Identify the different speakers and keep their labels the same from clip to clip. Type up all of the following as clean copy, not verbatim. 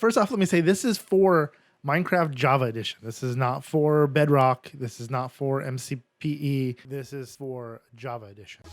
Speaker 1: First off, let me say this is for Minecraft Java Edition. This is not for Bedrock. This is not for MCPE. This is for Java Edition.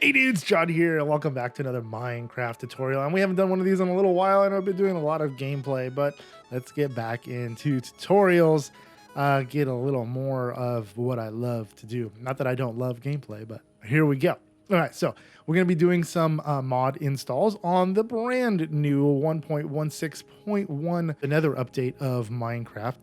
Speaker 1: Hey dudes, John here, and welcome back to another Minecraft tutorial. And we haven't done one of these in a little while. I know I've been doing a lot of gameplay, but let's get back into tutorials. Get a little more of what I love to do. Not that I don't love gameplay, but here we go. All right, so we're going to be doing some mod installs on the brand new 1.16.1, another update of Minecraft.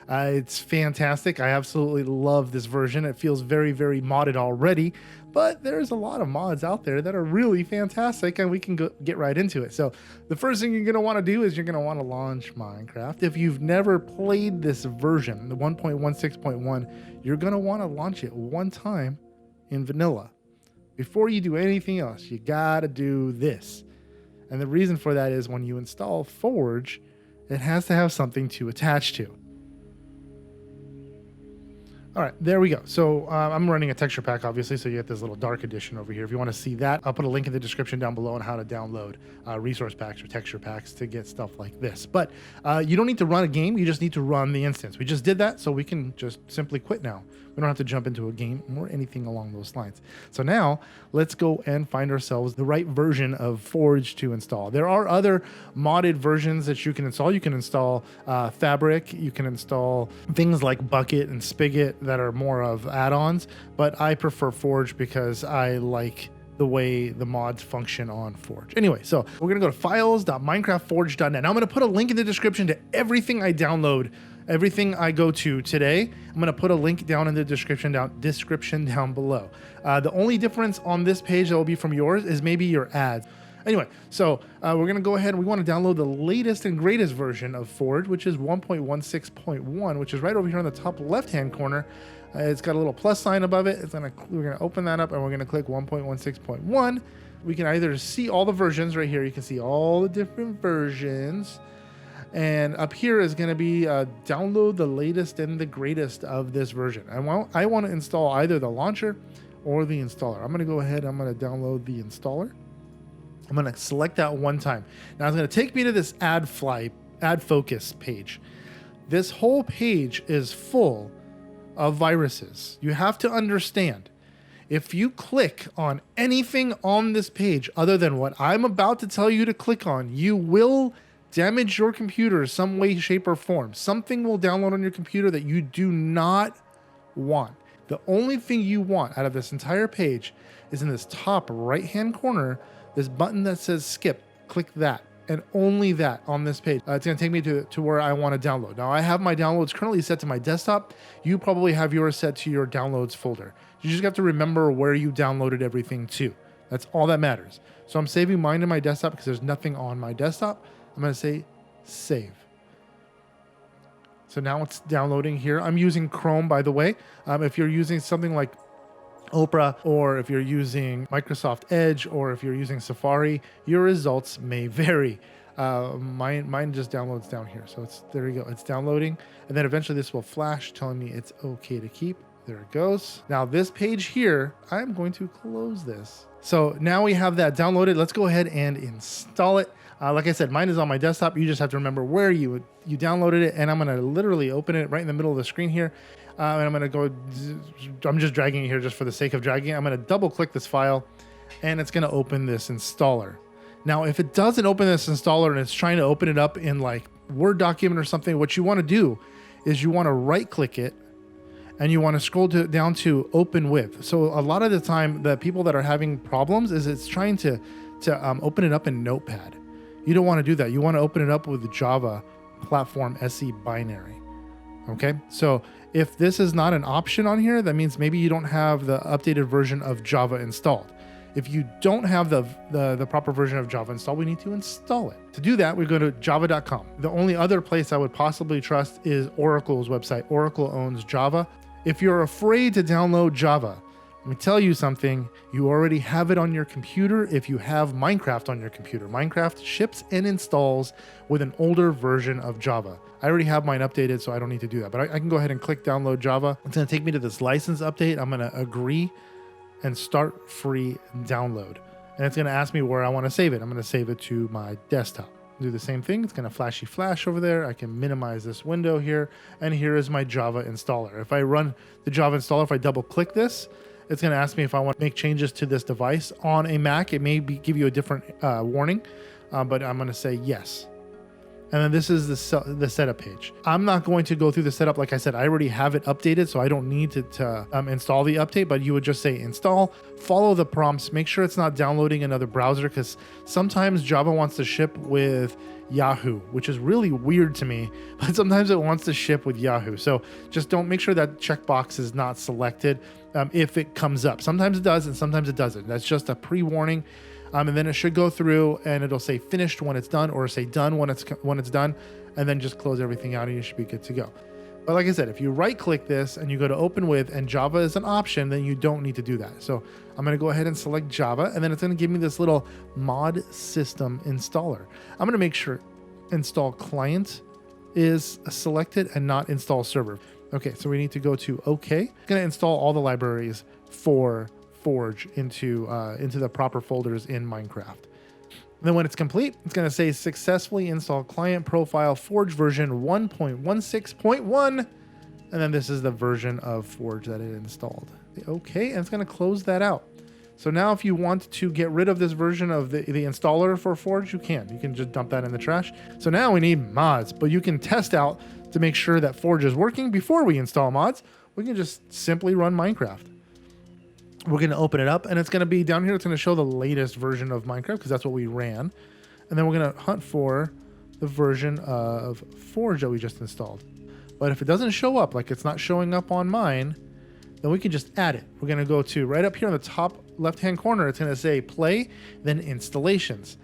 Speaker 1: It's fantastic. I absolutely love this version. It feels very, very modded already, but there's a lot of mods out there that are really fantastic, and we can get right into it. So the first thing you're going to want to do is you're going to want to launch Minecraft. If you've never played this version, the 1.16.1, you're going to want to launch it one time in vanilla. Before you do anything else, you gotta do this. And the reason for that is when you install Forge, it has to have something to attach to. All right, there we go. So I'm running a texture pack, obviously, so you get this little dark edition over here. If you want to see that, I'll put a link in the description down below on how to download resource packs or texture packs to get stuff like this. But you don't need to run a game, you just need to run the instance. We just did that, so we can just simply quit now. We don't have to jump into a game or anything along those lines. So now let's go and find ourselves the right version of Forge to install. There are other modded versions that you can install. You can install Fabric. You can install things like Bucket and Spigot that are more of add-ons, but I prefer Forge because I like the way the mods function on Forge. Anyway, so we're gonna go to files.minecraftforge.net. Now I'm gonna put a link in the description to everything I download, everything I go to today. I'm gonna put a link down in the description down below. The only difference on this page that will be from yours is maybe your ads. Anyway, so we're gonna go ahead and we wanna download the latest and greatest version of Forge, which is 1.16.1, which is right over here on the top left-hand corner. It's got a little plus sign above it. We're gonna open that up and we're gonna click 1.16.1. We can either see all the versions right here. You can see all the different versions. And up here is going to be download the latest and the greatest of this version. I want to install either the launcher or the installer. I'm going to go ahead. I'm going to download the installer. I'm going to select that one time. Now it's going to take me to this add focus page. This whole page is full of viruses. You have to understand, if you click on anything on this page other than what I'm about to tell you to click on, you will damage your computer some way, shape, or form. Something will download on your computer that you do not want. The only thing you want out of this entire page is in this top right-hand corner, this button that says skip. Click that, and only that on this page. It's going to take me to where I want to download. Now, I have my downloads currently set to my desktop. You probably have yours set to your downloads folder. You just have to remember where you downloaded everything to. That's all that matters. So I'm saving mine to my desktop because there's nothing on my desktop. I'm going to say save. So now it's downloading here. I'm using Chrome, by the way. If you're using something like Opera, or if you're using Microsoft Edge, or if you're using Safari, your results may vary. Mine just downloads down here. So there you go. It's downloading. And then eventually this will flash telling me it's okay to keep. There it goes. Now this page here, I'm going to close this. So now we have that downloaded. Let's go ahead and install it. Like I said, mine is on my desktop. You just have to remember where you downloaded it, and I'm going to literally open it right in the middle of the screen here. And I'm going to go, I'm just dragging it here just for the sake of dragging it. I'm going to double click this file, and it's going to open this installer. Now, if it doesn't open this installer and it's trying to open it up in like Word document or something, what you want to do is you want to right click it, and you want to scroll down to open with. So a lot of the time, the people that are having problems is it's trying to open it up in Notepad. You don't want to do that. You want to open it up with the Java Platform SE binary. Okay, so if this is not an option on here, that means maybe you don't have the updated version of Java installed. If you don't have the proper version of Java installed, we need to install it. To do that, we go to java.com. The only other place I would possibly trust is Oracle's website. Oracle owns Java. If you're afraid to download Java, let me tell you something, you already have it on your computer if you have Minecraft on your computer. Minecraft ships and installs with an older version of Java. I already have mine updated, so I don't need to do that. But I can go ahead and click download Java. It's going to take me to this license update. I'm going to agree. and start free download. And it's going to ask me where I want to save it. I'm going to save it to my desktop. Do the same thing. It's going to flashy flash over there. I can minimize this window here. And here is my Java installer. If I run the Java installer, if I double click this, it's going to ask me if I want to make changes to this device on a Mac. It may give you a different warning, but I'm going to say yes. And then this is the setup page. I'm not going to go through the setup. Like I said, I already have it updated, so I don't need to install the update, but you would just say install, follow the prompts, make sure it's not downloading another browser, because sometimes Java wants to ship with Yahoo, which is really weird to me, but sometimes it wants to ship with Yahoo. So just make sure that checkbox is not selected if it comes up. Sometimes it does and sometimes it doesn't. That's just a pre-warning. And then it should go through and it'll say finished when it's done, or say done when it's done, and then just close everything out and you should be good to go. But like I said, if you right click this and you go to open with and Java is an option, then you don't need to do that. So I'm going to go ahead and select Java, and then it's going to give me this little mod system installer. I'm going to make sure install client is selected and not install server. Okay, so we need to go to OK. I'm going to install all the libraries for Forge into the proper folders in Minecraft. Then when it's complete, it's going to say successfully install client profile Forge version 1.16.1, and then this is the version of Forge that it installed. Okay, and it's going to close that out. So now if you want to get rid of this version of the installer for Forge, you can just dump that in the trash. So now we need mods, but you can test out to make sure that Forge is working before we install mods. We can just simply run Minecraft. We're going to open it up, and it's going to be down here. It's going to show the latest version of Minecraft because that's what we ran. And then we're going to hunt for the version of Forge that we just installed. But if it doesn't show up, like it's not showing up on mine, then we can just add it. We're going to go to right up here on the top left-hand corner. It's going to say play, then installations.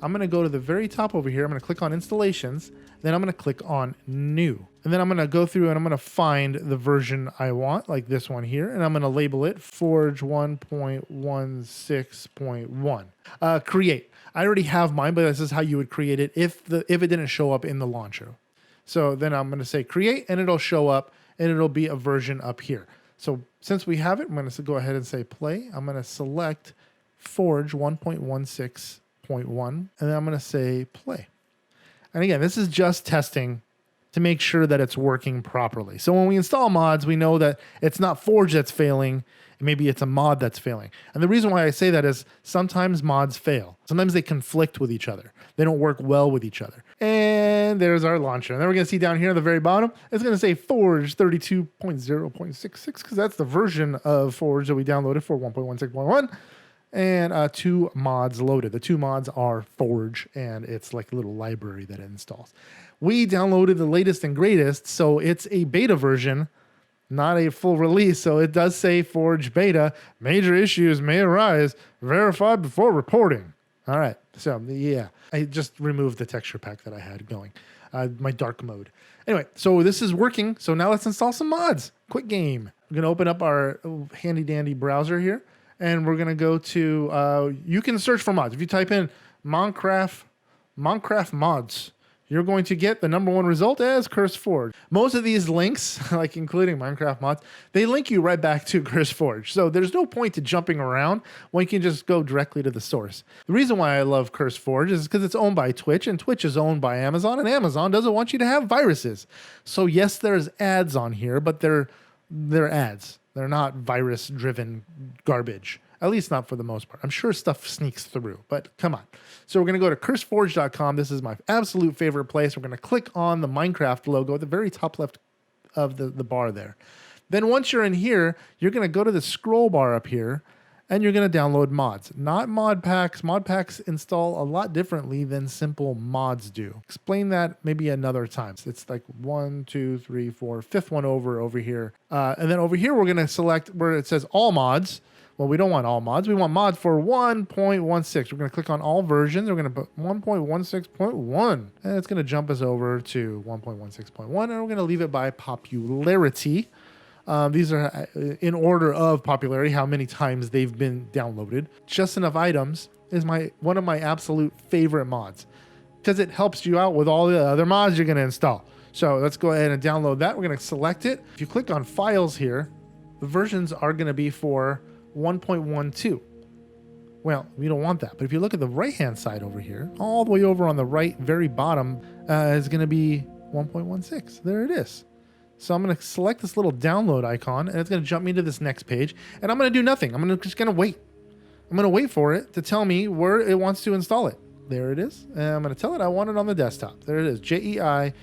Speaker 1: I'm going to go to the very top over here. I'm going to click on installations. Then I'm going to click on new. And then I'm going to go through and I'm going to find the version I want, like this one here. And I'm going to label it Forge 1.16.1. Create. I already have mine, but this is how you would create it if it didn't show up in the launcher. So then I'm going to say create, and it'll show up, and it'll be a version up here. So since we have it, I'm going to go ahead and say play. I'm going to select Forge 1.16.1, and then I'm going to say play. And again, this is just testing to make sure that it's working properly. So when we install mods, we know that it's not Forge that's failing. Maybe it's a mod that's failing. And the reason why I say that is sometimes mods fail. Sometimes they conflict with each other. They don't work well with each other. And there's our launcher. And then we're going to see down here at the very bottom, it's going to say Forge 32.0.66 because that's the version of Forge that we downloaded for 1.16.1. And 2 mods loaded. The 2 mods are Forge, and it's like a little library that it installs. We downloaded the latest and greatest, so it's a beta version, not a full release. So it does say Forge beta. Major issues may arise. Verify before reporting. All right. So yeah, I just removed the texture pack that I had going, my dark mode. Anyway, so this is working. So now let's install some mods. Quick game. I'm going to open up our handy dandy browser here. And we're going to go to, you can search for mods. If you type in Minecraft mods, you're going to get the #1 result as CurseForge. Most of these links, like including Minecraft mods, they link you right back to CurseForge. So there's no point to jumping around when you can just go directly to the source. The reason why I love CurseForge is because it's owned by Twitch, and Twitch is owned by Amazon, and Amazon doesn't want you to have viruses. So yes, there's ads on here, but they're ads. They're not virus-driven garbage, at least not for the most part. I'm sure stuff sneaks through, but come on. So we're going to go to curseforge.com. This is my absolute favorite place. We're going to click on the Minecraft logo at the very top left of the bar there. Then once you're in here, you're going to go to the scroll bar up here, and you're going to download mods. Not mod packs. Mod packs install a lot differently than simple mods do. Explain that maybe another time. It's like 1, 2, 3, 4, fifth one over here. And then over here, we're going to select where it says all mods. Well, we don't want all mods. We want mods for 1.16. We're going to click on all versions. We're going to put 1.16.1. And it's going to jump us over to 1.16.1. And we're going to leave it by popularity. These are in order of popularity, how many times they've been downloaded. Just Enough Items is one of my absolute favorite mods because it helps you out with all the other mods you're going to install. So let's go ahead and download that. We're going to select it. If you click on files here, the versions are going to be for 1.12. Well, we don't want that. But if you look at the right-hand side over here, all the way over on the right, very bottom, is going to be 1.16. There it is. So I'm going to select this little download icon, and it's going to jump me to this next page. And I'm going to do nothing. I'm just going to wait. I'm going to wait for it to tell me where it wants to install it. There it is. And I'm going to tell it I want it on the desktop. There it is. JEI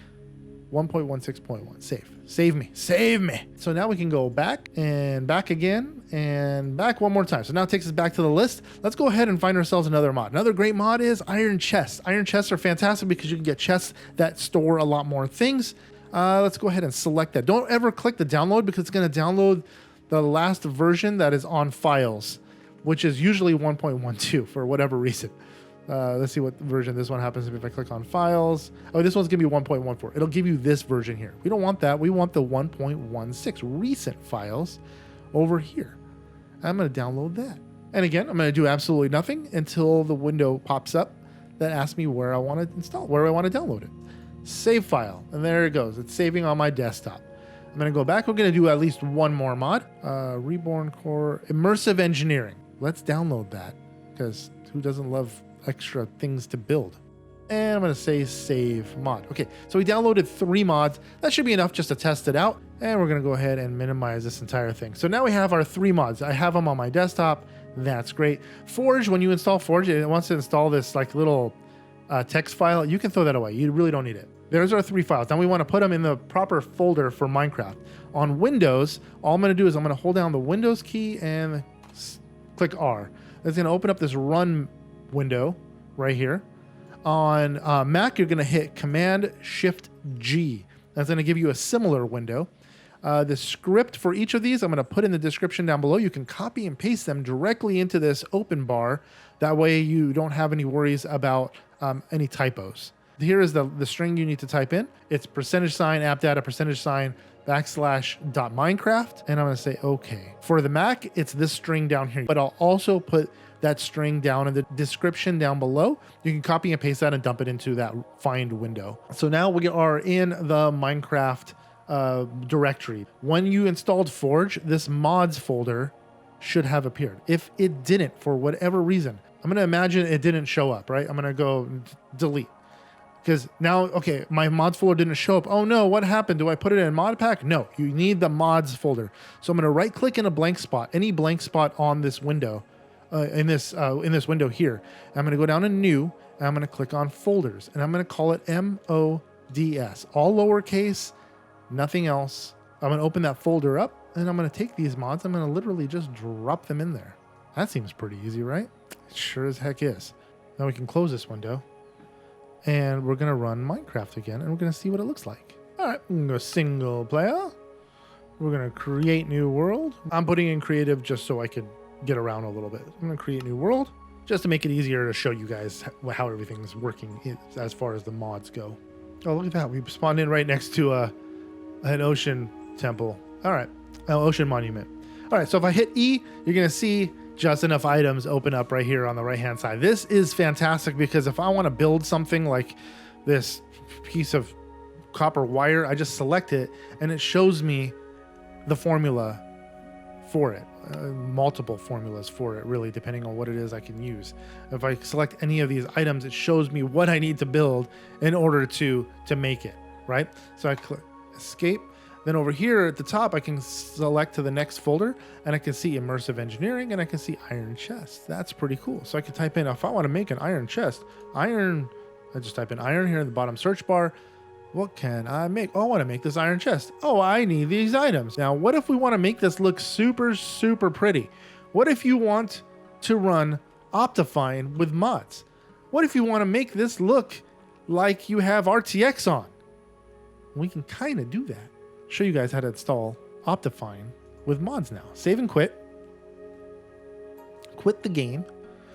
Speaker 1: 1.16.1. Save. Save me. Save me. So now we can go back and back again and back one more time. So now it takes us back to the list. Let's go ahead and find ourselves another mod. Another great mod is iron chests. Iron chests are fantastic because you can get chests that store a lot more things. Let's go ahead and select that. Don't ever click the download because it's going to download the last version that is on files, which is usually 1.12 for whatever reason. Let's see what version this one happens if I click on files. Oh, this one's gonna be 1.14. It'll give you this version here. We don't want that. We want the 1.16 recent files over here. I'm gonna download that. And again, I'm gonna do absolutely nothing until the window pops up that asks me where I want to install, where I want to download it. Save file, and there it goes. It's saving on my desktop. I'm gonna go back. We're gonna do at least one more mod. Reborn Core Immersive Engineering. Let's download that because who doesn't love extra things to build? And I'm going to say save mod. Okay, so we downloaded 3 mods. That should be enough just to test it out. And we're going to go ahead and minimize this entire thing. So now we have our 3 mods. I have them on my desktop. That's great. Forge, when you install Forge, it wants to install this like little text file. You can throw that away. You really don't need it. There's our 3 files. Now we want to put them in the proper folder for Minecraft. On Windows, all I'm going to do is I'm going to hold down the Windows key and click R. It's going to open up this run window right here. On Mac, you're going to hit Command Shift G. That's going to give you a similar window. The script for each of these I'm going to put in the description down below. You can copy and paste them directly into this open bar. That way you don't have any worries about any typos. Here is the string you need to type in. It's %, appdata, %, /.minecraft. And I'm going to say OK. For the Mac, it's this string down here. But I'll also put that string down in the description down below. You can copy and paste that and dump it into that find window. So now we are in the Minecraft directory. When you installed Forge, this mods folder should have appeared. If it didn't, for whatever reason, I'm going to imagine it didn't show up, right? I'm going to go delete. Because now, okay, my mods folder didn't show up. Oh no, what happened? Do I put it in mod pack? No, you need the mods folder. So I'm going to right click in a blank spot, any blank spot on this window, in this window here. I'm going to go down to new, and I'm going to click on folders, and I'm going to call it MODS, all lowercase, nothing else. I'm going to open that folder up, and I'm going to take these mods. I'm going to literally just drop them in there. That seems pretty easy, right? It sure as heck is. Now we can close this window, and we're going to run Minecraft again, and we're going to see what it looks like. All right, I'm going to go single player. We're going to create new world. I'm putting in creative just so I could get around a little bit. I'm going to create new world just to make it easier to show you guys how everything's working as far as the mods go. Oh, look at that. We spawned in right next to an ocean temple. All right, an ocean monument. All right, so if I hit E, you're going to see just enough items open up right here on the right-hand side. This is fantastic because if I want to build something like this piece of copper wire, I just select it and it shows me the formula for it. Multiple formulas for it, really, depending on what it is I can use. If I select any of these items, it shows me what I need to build in order to make it, right? So I click escape. Then over here at the top, I can select to the next folder, and I can see immersive engineering, and I can see iron chest. That's pretty cool. So I can type in, if I want to make an iron chest, I just type in iron here in the bottom search bar. What can I make? Oh, I want to make this iron chest. Oh, I need these items. Now, what if we want to make this look super, super pretty? What if you want to run Optifine with mods? What if you want to make this look like you have RTX on? We can kind of do that. Show you guys how to install Optifine with mods now. Save and quit. Quit the game.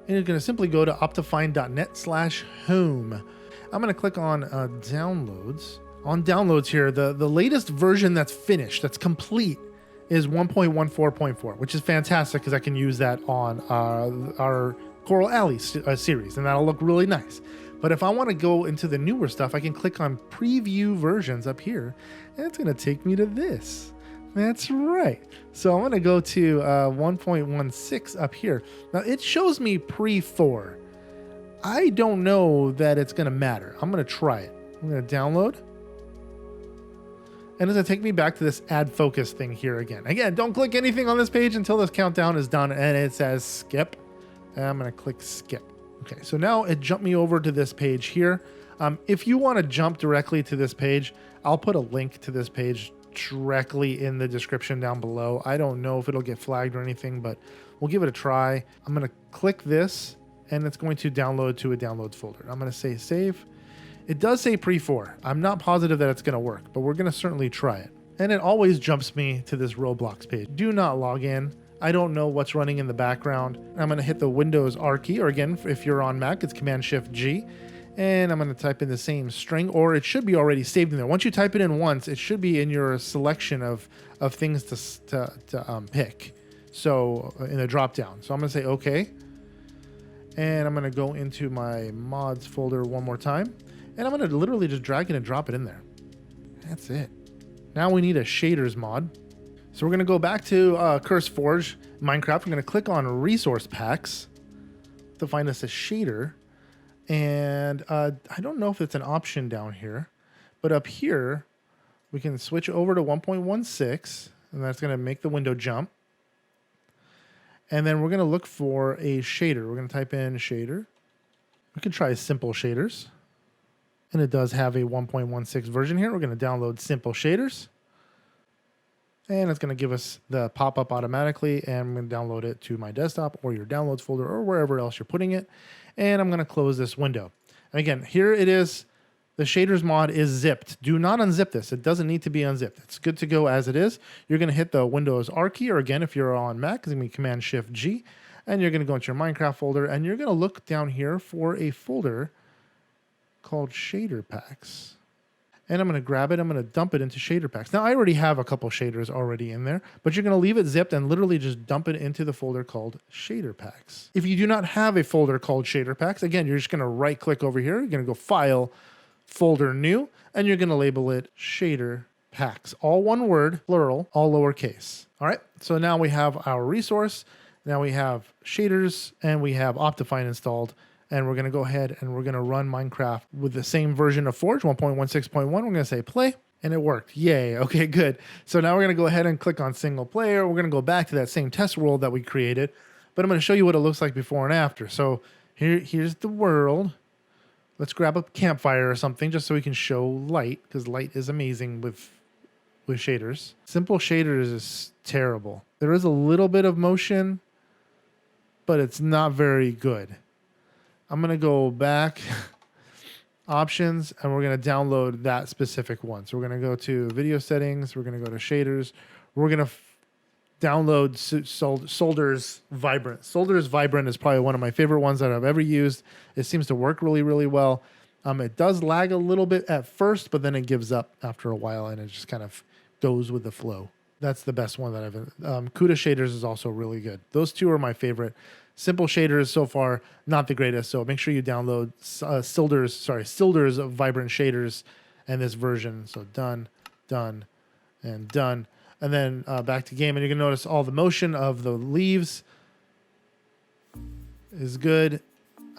Speaker 1: And you're going to simply go to optifine.net/home. I'm going to click on downloads. On downloads here, the latest version that's finished, that's complete, is 1.14.4, which is fantastic because I can use that on our Coral Alley series, and that'll look really nice. But if I want to go into the newer stuff, I can click on preview versions up here, and it's going to take me to this. That's right. So I'm going to go to 1.16 up here. Now it shows me pre-4. I don't know that it's going to matter. I'm going to try it. I'm going to download. And it's going to take me back to this add focus thing here again. Again, don't click anything on this page until this countdown is done and it says skip. And I'm going to click skip. Okay, so now it jumped me over to this page here. If you want to jump directly to this page, I'll put a link to this page directly in the description down below. I don't know if it'll get flagged or anything, but we'll give it a try. I'm going to click this and it's going to download to a downloads folder. I'm going to say save. It does say pre-4. I'm not positive that it's going to work, but we're going to certainly try it. And it always jumps me to this Roblox page. Do not log in. I don't know what's running in the background. I'm going to hit the Windows R key, or again, if you're on Mac, it's Command-Shift-G. And I'm going to type in the same string, or it should be already saved in there. Once you type it in once, it should be in your selection of things to pick. So in the drop down. So I'm going to say okay. And I'm going to go into my mods folder one more time. And I'm going to literally just drag it and drop it in there. That's it. Now we need a shaders mod. So we're going to go back to CurseForge, Minecraft. We're going to click on resource packs to find us a shader. And I don't know if it's an option down here, but up here we can switch over to 1.16 and that's going to make the window jump. And then we're going to look for a shader. We're going to type in shader. We can try simple shaders. And it does have a 1.16 version here. We're going to download simple shaders. And it's going to give us the pop-up automatically. And I'm going to download it to my desktop or your downloads folder or wherever else you're putting it. And I'm going to close this window. And again, here it is. The shaders mod is zipped. Do not unzip this. It doesn't need to be unzipped. It's good to go as it is. You're going to hit the Windows R key, or again, if you're on Mac, it's going to be Command-Shift-G. And you're going to go into your Minecraft folder. And you're going to look down here for a folder called shader packs. And I'm going to grab it. I'm going to dump it into shader packs. Now, I already have a couple shaders already in there, but you're going to leave it zipped and literally just dump it into the folder called shader packs. If you do not have a folder called shader packs, again, you're just going to right click over here. You're going to go file, folder new, and you're going to label it shader packs. All one word, plural, all lowercase. All right. So now we have our resource. Now we have shaders and we have Optifine installed. And we're going to go ahead and we're going to run Minecraft with the same version of Forge, 1.16.1. We're going to say play, and it worked. Yay. Okay, good. So now we're going to go ahead and click on single player. We're going to go back to that same test world that we created, but I'm going to show you what it looks like before and after. So here's the world. Let's grab a campfire or something just so we can show light, because light is amazing with shaders. Simple shaders is terrible. There is a little bit of motion, but it's not very good. I'm going to go back, options, and we're going to download that specific one. So we're going to go to video settings. We're going to go to shaders. We're going to download Solder's Vibrant. Solder's Vibrant is probably one of my favorite ones that I've ever used. It seems to work really, really well. It does lag a little bit at first, but then it gives up after a while, and it just kind of goes with the flow. That's the best one that I've... CUDA Shaders is also really good. Those two are my favorite. Simple shaders so far, not the greatest. So make sure you download Solder's Vibrant Shaders and this version. So done, done, and done. And then back to game, and you can notice all the motion of the leaves is good.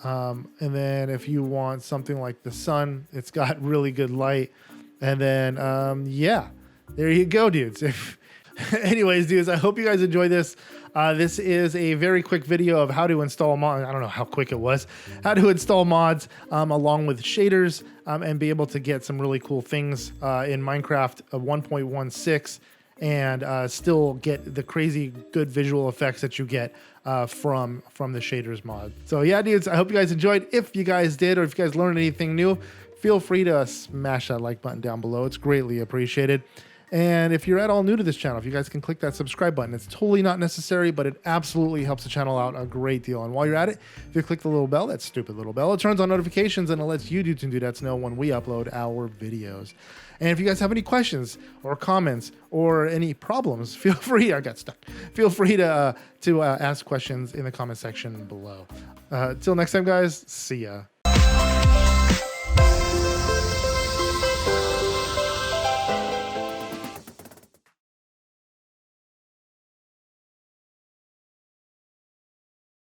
Speaker 1: And then if you want something like the sun, it's got really good light. And then, yeah, there you go, dudes. Anyways, dudes, I hope you guys enjoy this. This is a very quick video of how to install mods. I don't know how quick it was. How to install mods along with shaders and be able to get some really cool things in Minecraft 1.16 and still get the crazy good visual effects that you get from the shaders mod. So yeah, dudes, I hope you guys enjoyed. If you guys did, or if you guys learned anything new, feel free to smash that like button down below. It's greatly appreciated. And if you're at all new to this channel, if you guys can click that subscribe button, it's totally not necessary, but it absolutely helps the channel out a great deal. And while you're at it, if you click the little bell, that stupid little bell, it turns on notifications and it lets you dudes and dudettes know when we upload our videos. And if you guys have any questions or comments or any problems, feel free, I got stuck. Feel free to ask questions in the comment section below. Till next time, guys, see ya.